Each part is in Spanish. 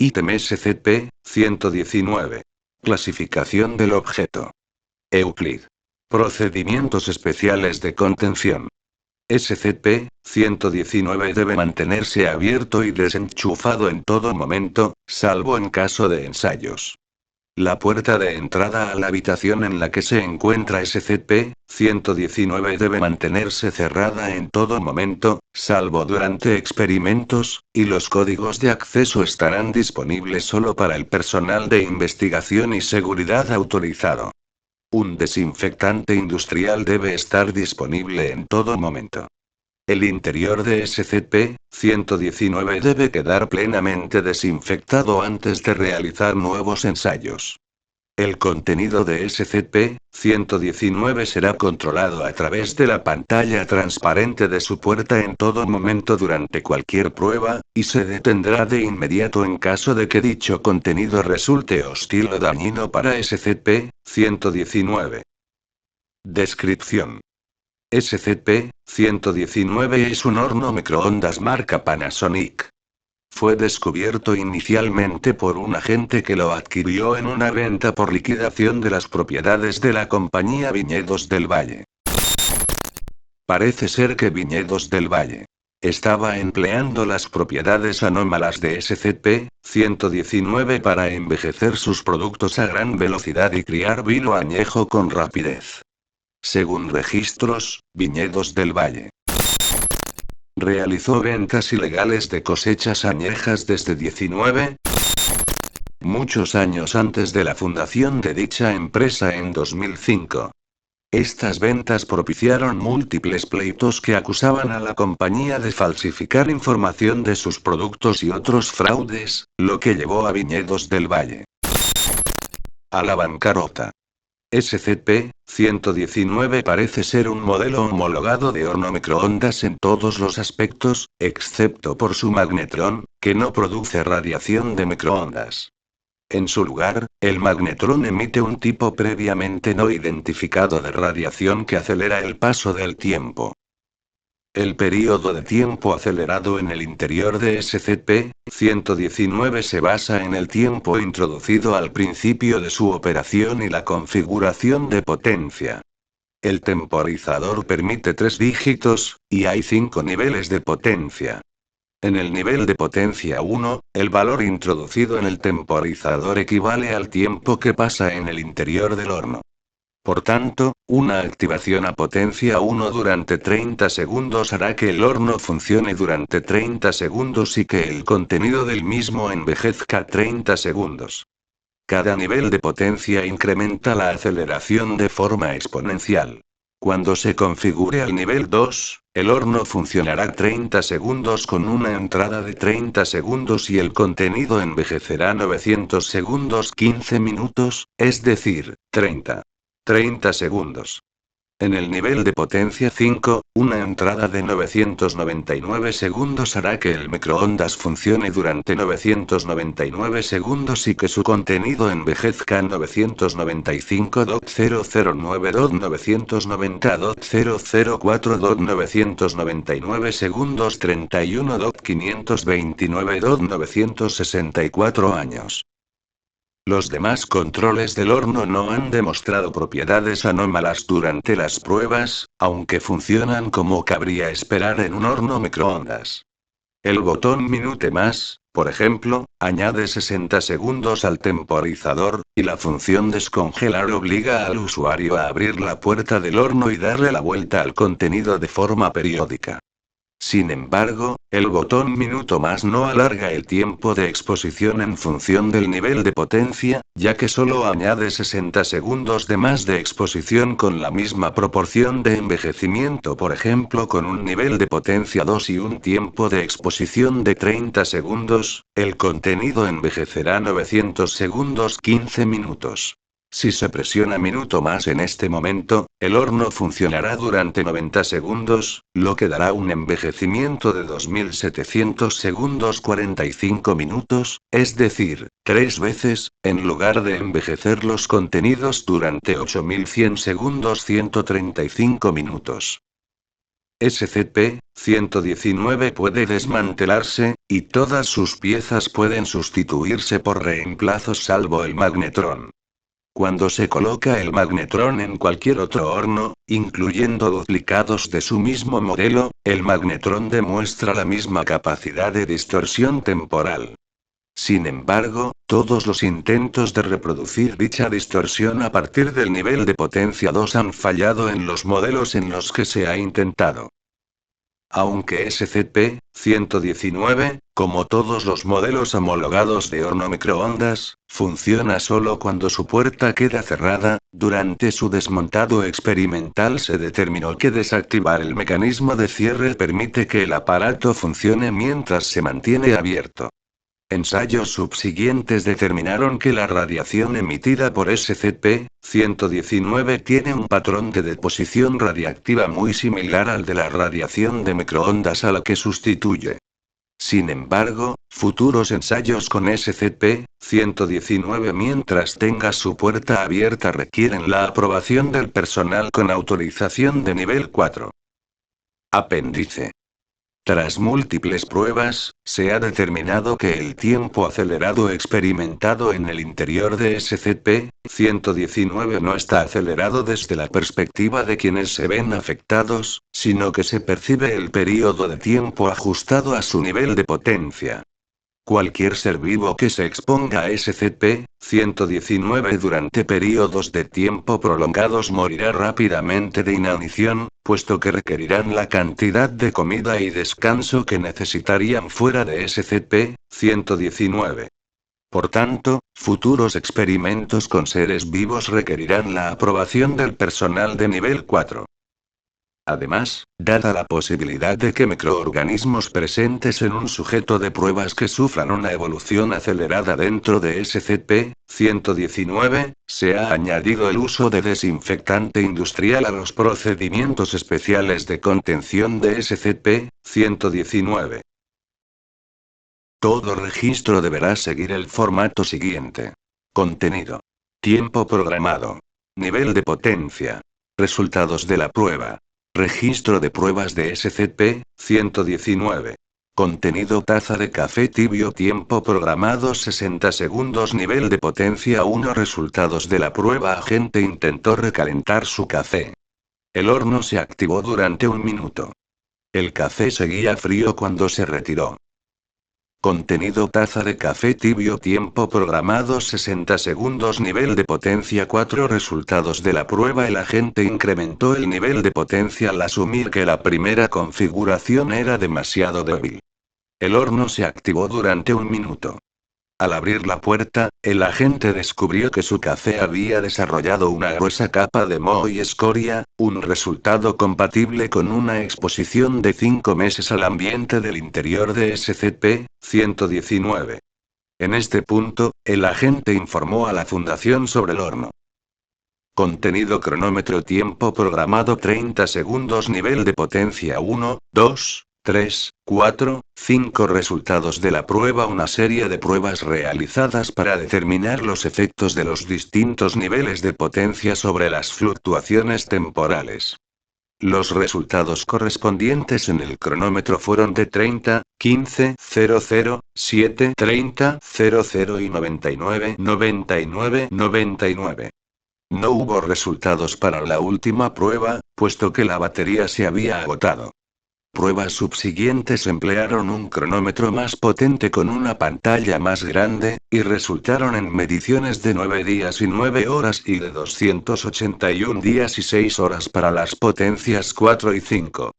Ítem SCP-119. Clasificación del objeto. Euclid. Procedimientos especiales de contención. SCP-119 debe mantenerse abierto y desenchufado en todo momento, salvo en caso de ensayos. La puerta de entrada a la habitación en la que se encuentra SCP-119 debe mantenerse cerrada en todo momento, salvo durante experimentos, y los códigos de acceso estarán disponibles solo para el personal de investigación y seguridad autorizado. Un desinfectante industrial debe estar disponible en todo momento. El interior de SCP-119 debe quedar plenamente desinfectado antes de realizar nuevos ensayos. El contenido de SCP-119 será controlado a través de la pantalla transparente de su puerta en todo momento durante cualquier prueba, y se detendrá de inmediato en caso de que dicho contenido resulte hostil o dañino para SCP-119. Descripción. SCP-119 es un horno microondas marca Panasonic. Fue descubierto inicialmente por un agente que lo adquirió en una venta por liquidación de las propiedades de la compañía Viñedos del Valle. Parece ser que Viñedos del Valle estaba empleando las propiedades anómalas de SCP-119 para envejecer sus productos a gran velocidad y criar vino añejo con rapidez. Según registros, Viñedos del Valle realizó ventas ilegales de cosechas añejas desde 19 muchos años antes de la fundación de dicha empresa en 2005. Estas ventas propiciaron múltiples pleitos que acusaban a la compañía de falsificar información de sus productos y otros fraudes, lo que llevó a Viñedos del Valle a la bancarrota. SCP-119 parece ser un modelo homologado de horno microondas en todos los aspectos, excepto por su magnetrón, que no produce radiación de microondas. En su lugar, el magnetrón emite un tipo previamente no identificado de radiación que acelera el paso del tiempo. El período de tiempo acelerado en el interior de SCP-119 se basa en el tiempo introducido al principio de su operación y la configuración de potencia. El temporizador permite 3 dígitos, y hay 5 niveles de potencia. En el nivel de potencia 1, el valor introducido en el temporizador equivale al tiempo que pasa en el interior del horno. Por tanto, una activación a potencia 1 durante 30 segundos hará que el horno funcione durante 30 segundos y que el contenido del mismo envejezca 30 segundos. Cada nivel de potencia incrementa la aceleración de forma exponencial. Cuando se configure al nivel 2, el horno funcionará 30 segundos con una entrada de 30 segundos y el contenido envejecerá 900 segundos 15 minutos, es decir, 30 segundos. En el nivel de potencia 5, una entrada de 999 segundos hará que el microondas funcione durante 999 segundos y que su contenido envejezca 999.009.290.004.999 segundos 31.529.964 años. Los demás controles del horno no han demostrado propiedades anómalas durante las pruebas, aunque funcionan como cabría esperar en un horno microondas. El botón Minute Más, por ejemplo, añade 60 segundos al temporizador, y la función descongelar obliga al usuario a abrir la puerta del horno y darle la vuelta al contenido de forma periódica. Sin embargo, el botón Minuto Más no alarga el tiempo de exposición en función del nivel de potencia, ya que solo añade 60 segundos de más de exposición con la misma proporción de envejecimiento, por ejemplo con un nivel de potencia 2 y un tiempo de exposición de 30 segundos, el contenido envejecerá 900 segundos 15 minutos. Si se presiona Minuto Más en este momento, el horno funcionará durante 90 segundos, lo que dará un envejecimiento de 2700 segundos 45 minutos, es decir, 3 veces, en lugar de envejecer los contenidos durante 8100 segundos 135 minutos. SCP-119 puede desmantelarse, y todas sus piezas pueden sustituirse por reemplazos salvo el magnetrón. Cuando se coloca el magnetrón en cualquier otro horno, incluyendo duplicados de su mismo modelo, el magnetrón demuestra la misma capacidad de distorsión temporal. Sin embargo, todos los intentos de reproducir dicha distorsión a partir del nivel de potencia 2 han fallado en los modelos en los que se ha intentado. Aunque SCP-119, como todos los modelos homologados de horno microondas, funciona solo cuando su puerta queda cerrada, durante su desmontado experimental se determinó que desactivar el mecanismo de cierre permite que el aparato funcione mientras se mantiene abierto. Ensayos subsiguientes determinaron que la radiación emitida por SCP-119 tiene un patrón de deposición radiactiva muy similar al de la radiación de microondas a la que sustituye. Sin embargo, futuros ensayos con SCP-119 mientras tenga su puerta abierta requieren la aprobación del personal con autorización de nivel 4. Apéndice. Tras múltiples pruebas, se ha determinado que el tiempo acelerado experimentado en el interior de SCP-119 no está acelerado desde la perspectiva de quienes se ven afectados, sino que se percibe el período de tiempo ajustado a su nivel de potencia. Cualquier ser vivo que se exponga a SCP-119 durante períodos de tiempo prolongados morirá rápidamente de inanición, puesto que requerirán la cantidad de comida y descanso que necesitarían fuera de SCP-119. Por tanto, futuros experimentos con seres vivos requerirán la aprobación del personal de nivel 4. Además, dada la posibilidad de que microorganismos presentes en un sujeto de pruebas que sufran una evolución acelerada dentro de SCP-119, se ha añadido el uso de desinfectante industrial a los procedimientos especiales de contención de SCP-119. Todo registro deberá seguir el formato siguiente. Contenido. Tiempo programado. Nivel de potencia. Resultados de la prueba. Registro de pruebas de SCP-119. Contenido: taza de café tibio, tiempo programado 60 segundos, nivel de potencia 1. Resultados de la prueba: agente intentó recalentar su café. El horno se activó durante 1 minuto. El café seguía frío cuando se retiró. Contenido: taza de café tibio, tiempo programado 60 segundos, nivel de potencia 4. Resultados de la prueba: el agente incrementó el nivel de potencia al asumir que la primera configuración era demasiado débil. El horno se activó durante 1 minuto. Al abrir la puerta, el agente descubrió que su café había desarrollado una gruesa capa de moho y escoria, un resultado compatible con una exposición de 5 meses al ambiente del interior de SCP-119. En este punto, el agente informó a la Fundación sobre el horno. Contenido: cronómetro, tiempo programado 30 segundos, nivel de potencia 1, 2, 3, 4, 5. Resultados de la prueba: una serie de pruebas realizadas para determinar los efectos de los distintos niveles de potencia sobre las fluctuaciones temporales. Los resultados correspondientes en el cronómetro fueron de 30, 15, 00, 7, 30, 00 y 99, 99, 99. No hubo resultados para la última prueba, puesto que la batería se había agotado. Pruebas subsiguientes emplearon un cronómetro más potente con una pantalla más grande, y resultaron en mediciones de 9 días y 9 horas y de 281 días y 6 horas para las potencias 4 y 5.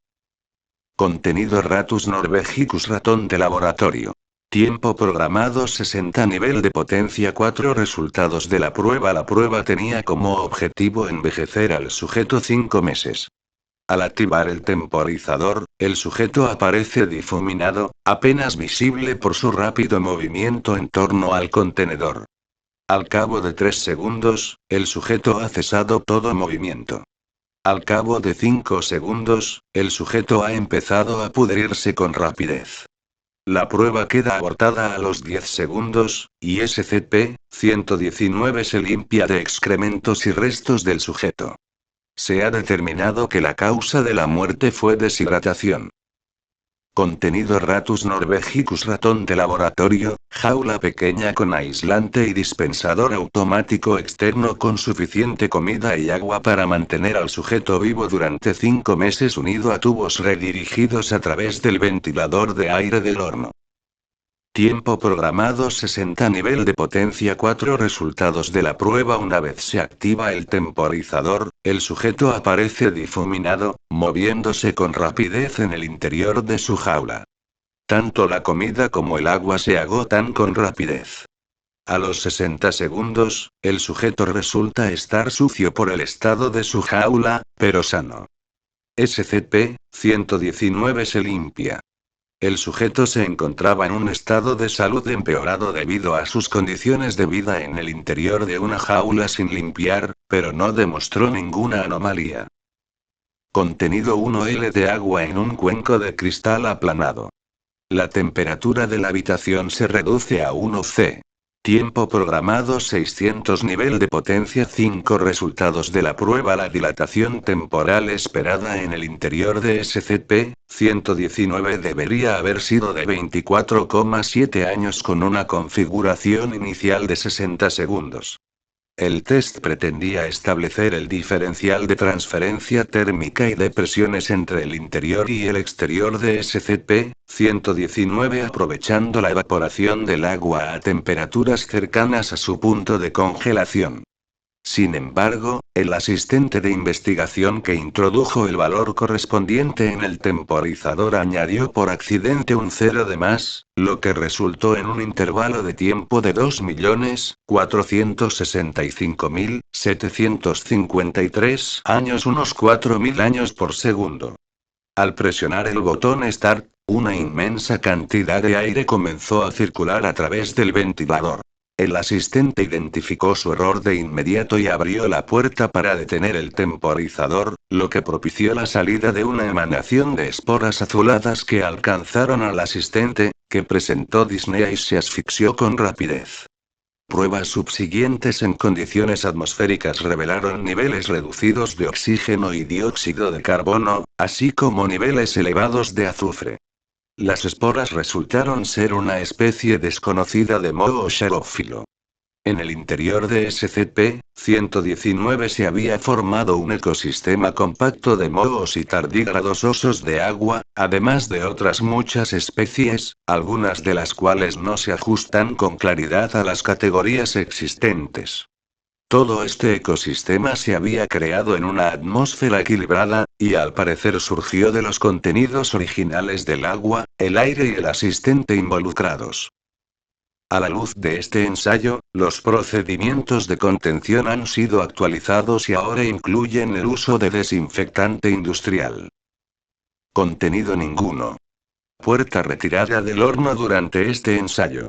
Contenido: Ratus norvegicus, ratón de laboratorio. Tiempo programado 60, nivel de potencia 4. Resultados de la prueba: la prueba tenía como objetivo envejecer al sujeto 5 meses. Al activar el temporizador, el sujeto aparece difuminado, apenas visible por su rápido movimiento en torno al contenedor. Al cabo de 3 segundos, el sujeto ha cesado todo movimiento. Al cabo de 5 segundos, el sujeto ha empezado a pudrirse con rapidez. La prueba queda abortada a los 10 segundos, y SCP-119 se limpia de excrementos y restos del sujeto. Se ha determinado que la causa de la muerte fue deshidratación. Contenido Ratus norvegicus ratón de laboratorio, jaula pequeña con aislante y dispensador automático externo con suficiente comida y agua para mantener al sujeto vivo durante 5 meses unido a tubos redirigidos a través del ventilador de aire del horno. Tiempo programado 60 nivel de potencia 4 resultados de la prueba. Una vez se activa el temporizador, el sujeto aparece difuminado, moviéndose con rapidez en el interior de su jaula. Tanto la comida como el agua se agotan con rapidez. A los 60 segundos, el sujeto resulta estar sucio por el estado de su jaula, pero sano. SCP-119 se limpia. El sujeto se encontraba en un estado de salud empeorado debido a sus condiciones de vida en el interior de una jaula sin limpiar, pero no demostró ninguna anomalía. Contenido 1 L de agua en un cuenco de cristal aplanado. La temperatura de la habitación se reduce a 1 C. Tiempo programado 600 nivel de potencia 5 resultados de la prueba. La dilatación temporal esperada en el interior de SCP-119 debería haber sido de 24,7 años con una configuración inicial de 60 segundos. El test pretendía establecer el diferencial de transferencia térmica y de presiones entre el interior y el exterior de SCP-119 aprovechando la evaporación del agua a temperaturas cercanas a su punto de congelación. Sin embargo, el asistente de investigación que introdujo el valor correspondiente en el temporizador añadió por accidente un 0 de más, lo que resultó en un intervalo de tiempo de 2.465.753 años, unos 4.000 años por segundo. Al presionar el botón Start, una inmensa cantidad de aire comenzó a circular a través del ventilador. El asistente identificó su error de inmediato y abrió la puerta para detener el temporizador, lo que propició la salida de una emanación de esporas azuladas que alcanzaron al asistente, que presentó disnea y se asfixió con rapidez. Pruebas subsiguientes en condiciones atmosféricas revelaron niveles reducidos de oxígeno y dióxido de carbono, así como niveles elevados de azufre. Las esporas resultaron ser una especie desconocida de moho xerófilo. En el interior de SCP-119 se había formado un ecosistema compacto de mohos y tardígrados osos de agua, además de otras muchas especies, algunas de las cuales no se ajustan con claridad a las categorías existentes. Todo este ecosistema se había creado en una atmósfera equilibrada, y al parecer surgió de los contenidos originales del agua, el aire y el asistente involucrados. A la luz de este ensayo, los procedimientos de contención han sido actualizados y ahora incluyen el uso de desinfectante industrial. Contenido ninguno. Puerta retirada del horno durante este ensayo.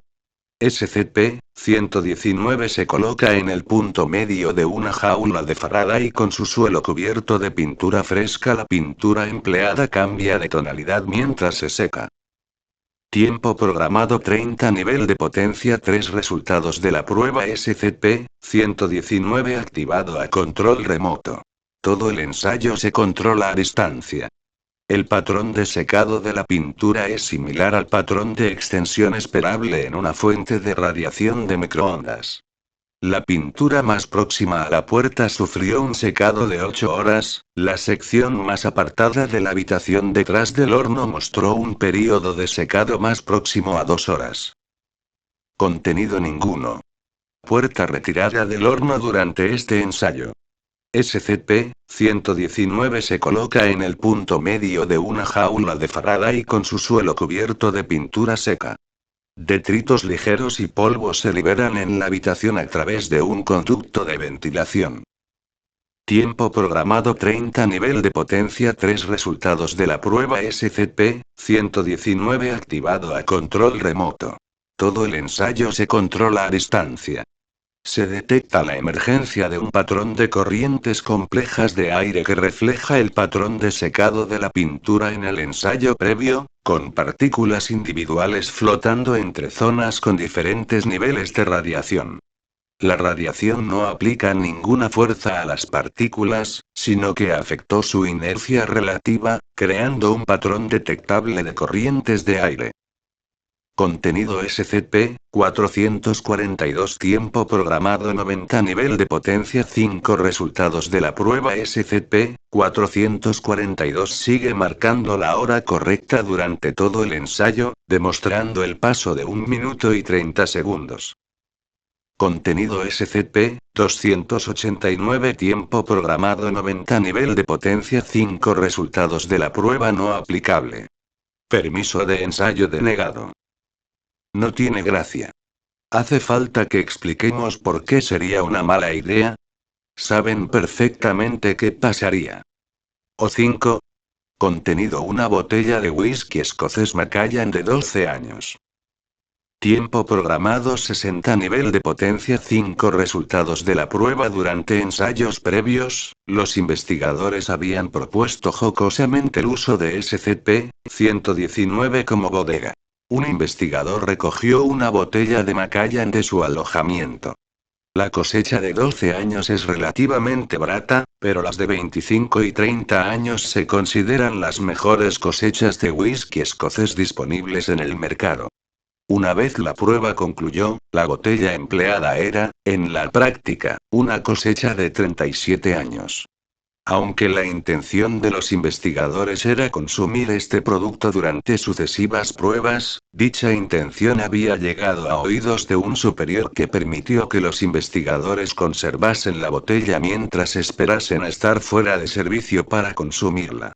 SCP-119 se coloca en el punto medio de una jaula de Faraday con su suelo cubierto de pintura fresca. La pintura empleada cambia de tonalidad mientras se seca. Tiempo programado 30 nivel de potencia 3 resultados de la prueba SCP-119 activado a control remoto. Todo el ensayo se controla a distancia. El patrón de secado de la pintura es similar al patrón de extensión esperable en una fuente de radiación de microondas. La pintura más próxima a la puerta sufrió un secado de 8 horas, la sección más apartada de la habitación detrás del horno mostró un período de secado más próximo a 2 horas. Contenido ninguno. Puerta retirada del horno durante este ensayo. SCP-119 se coloca en el punto medio de una jaula de Faraday con su suelo cubierto de pintura seca. Detritos ligeros y polvo se liberan en la habitación a través de un conducto de ventilación. Tiempo programado 30 nivel de potencia 3 resultados de la prueba SCP-119 activado a control remoto. Todo el ensayo se controla a distancia. Se detecta la emergencia de un patrón de corrientes complejas de aire que refleja el patrón de secado de la pintura en el ensayo previo, con partículas individuales flotando entre zonas con diferentes niveles de radiación. La radiación no aplica ninguna fuerza a las partículas, sino que afectó su inercia relativa, creando un patrón detectable de corrientes de aire. Contenido SCP-442 Tiempo programado 90 Nivel de potencia 5 Resultados de la prueba SCP-442 sigue marcando la hora correcta durante todo el ensayo, demostrando el paso de 1 minuto y 30 segundos. Contenido SCP-289 Tiempo programado 90 Nivel de potencia 5 Resultados de la prueba no aplicable. Permiso de ensayo denegado. No tiene gracia. ¿Hace falta que expliquemos por qué sería una mala idea? Saben perfectamente qué pasaría. O 5. Contenido una botella de whisky escocés Macallan de 12 años. Tiempo programado 60 Nivel de potencia 5 Resultados de la prueba Durante ensayos previos, los investigadores habían propuesto jocosamente el uso de SCP-119 como bodega. Un investigador recogió una botella de Macallan de su alojamiento. La cosecha de 12 años es relativamente barata, pero las de 25 y 30 años se consideran las mejores cosechas de whisky escocés disponibles en el mercado. Una vez la prueba concluyó, la botella empleada era, en la práctica, una cosecha de 37 años. Aunque la intención de los investigadores era consumir este producto durante sucesivas pruebas, dicha intención había llegado a oídos de un superior que permitió que los investigadores conservasen la botella mientras esperasen a estar fuera de servicio para consumirla.